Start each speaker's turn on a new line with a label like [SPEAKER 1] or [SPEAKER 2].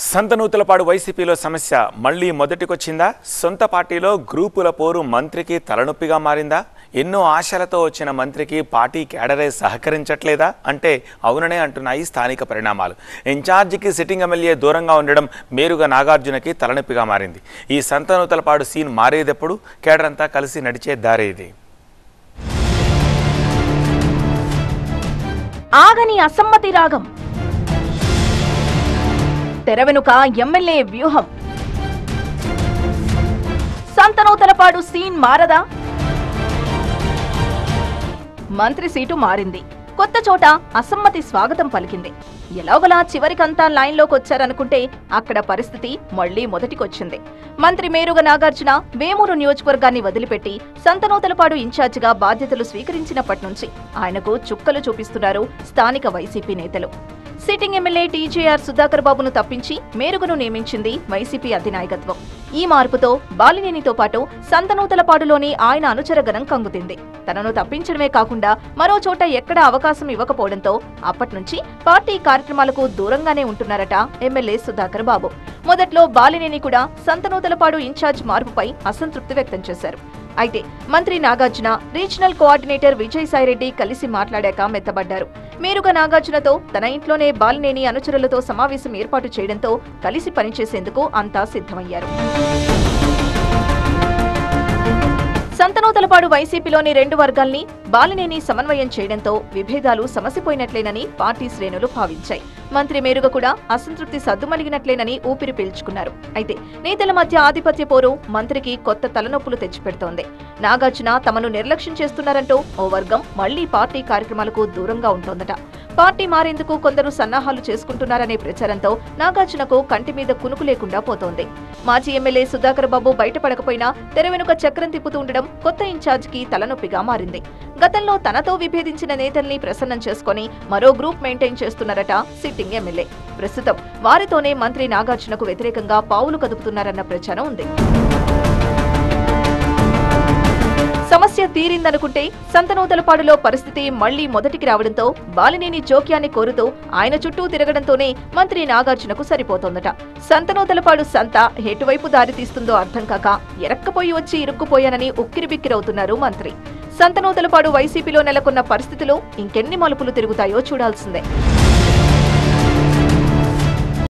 [SPEAKER 1] సంతనూతలపాడు వైసీపీలో సమస్య మళ్లీ మొదటికొచ్చిందా? సొంత పార్టీలో గ్రూపుల పోరు మంత్రికి తలనొప్పిగా మారిందా? ఎన్నో ఆశలతో వచ్చిన మంత్రికి పార్టీ క్యాడరే సహకరించట్లేదా అంటే అవుననే అంటున్నాయి స్థానిక పరిణామాలు. ఇన్ఛార్జికి సిట్టింగ్ ఎమ్మెల్యే దూరంగా ఉండడం మేరుగ నాగార్జునకి తలనొప్పిగా మారింది. ఈ సంతనూతలపాడు సీన్ మారేదెప్పుడు? క్యాడర్ అంతా కలిసి నడిచే దారేది?
[SPEAKER 2] ఆగని అసమ్మతి రాగం, తెర వెనుక ఎమ్మెల్యే వ్యూహం. సంతనూతలపాడు సీన్ మారదా? మంత్రి సీటు మారింది, కొత్త చోట అసమ్మతి స్వాగతం పలికింది. ఎలాగోలా చివరికంతా లైన్లోకి వచ్చారనుకుంటే అక్కడ పరిస్థితి మళ్లీ మొదటికొచ్చింది. మంత్రి మేరుగ నాగార్జున వేమూరు నియోజకవర్గాన్ని వదిలిపెట్టి సంతనూతలపాడు ఇన్ఛార్జిగా బాధ్యతలు స్వీకరించినప్పటి నుంచి ఆయనకు చుక్కలు చూపిస్తున్నారు స్థానిక వైసీపీ నేతలు. సిట్టింగ్ ఎమ్మెల్యే టీజేఆర్ సుధాకర్ బాబును తప్పించి మేరుగును నియమించింది వైసీపీ అధినాయకత్వం. ఈ మార్పుతో బాలినేనితో పాటు సంతనూతలపాడులోని ఆయన అనుచరగణం కంగుతింది. తనను తప్పించడమే కాకుండా మరో చోట ఎక్కడా అవకాశం ఇవ్వకపోవడంతో అప్పట్నుంచి పార్టీ కార్యక్రమాలకు దూరంగానే ఉంటున్నారట ఎమ్మెల్యే సుధాకర్ బాబు. మొదట్లో బాలినేని కూడా సంతనూతలపాడు ఇన్ఛార్జ్ మార్పుపై అసంతృప్తి వ్యక్తం చేశారు. అయితే మంత్రి నాగార్జున, రీజనల్ కోఆర్డినేటర్ విజయసాయిరెడ్డి కలిసి మాట్లాడాక మెత్తబడ్డారు. మేరుగ నాగార్జునతో తన ఇంట్లోనే బాలినేని అనుచరులతో సమావేశం ఏర్పాటు చేయడంతో కలిసి పనిచేసేందుకు అంతా సిద్ధమయ్యారు. సంతనూతలపాడు వైసీపీలోని రెండు వర్గాల్ని బాలినేని సమన్వయం చేయడంతో విభేదాలు సమసిపోయినట్లేనని పార్టీ శ్రేణులు భావించాయి. మంత్రి మేరుగ కూడా అసంతృప్తి సద్దుమలిగినట్లేనని ఊపిరి పీల్చుకున్నారు. అయితే నేతల మధ్య ఆధిపత్య పోరు మంత్రికి కొత్త తలనొప్పులు తెచ్చిపెడుతోంది. నాగార్జున తమను నిర్లక్ష్యం చేస్తున్నారంటూ ఓ వర్గం మళ్లీ పార్టీ కార్యక్రమాలకు దూరంగా ఉంటోందట. పార్టీ మారేందుకు కొందరు సన్నాహాలు చేసుకుంటున్నారనే ప్రచారంతో నాగార్జునకు కంటి మీద కునుకు లేకుండా పోతోంది. మాజీ ఎమ్మెల్యే సుధాకర్ బాబు బయటపడకపోయినా తెర వెనుక చక్రం తిప్పుతుండడం కొత్త ఇన్ఛార్జికి తలనొప్పిగా మారింది. గతంలో తనతో విభేదించిన నేతల్ని ప్రసన్నం చేసుకుని మరో గ్రూప్ మెయింటైన్ చేస్తున్నారట సిట్టింగ్ ఎమ్మెల్యే. ప్రస్తుతం వారితోనే మంత్రి నాగార్జునకు వ్యతిరేకంగా పావులు కదుపుతున్నారన్న ప్రచారం ఉంది. సమస్య తీరిందనుకుంటే సంతనూతలపాడులో పరిస్థితి మళ్లీ మొదటికి రావడంతో బాలినేని జోక్యాన్ని కోరుతూ ఆయన చుట్టూ తిరగడంతోనే మంత్రి నాగార్జునకు సరిపోతోందట. సంతనూతలపాడు సంత ఎటువైపు దారి తీస్తుందో అర్థం కాక ఎరక్కపోయి వచ్చి ఇరుక్కుపోయానని ఉక్కిరిబిక్కిరవుతున్నారు మంత్రి. సంతనూతలపాడు వైసీపీలో నెలకొన్న పరిస్థితులు ఇంకెన్ని మలుపులు తిరుగుతాయో చూడాల్సిందే.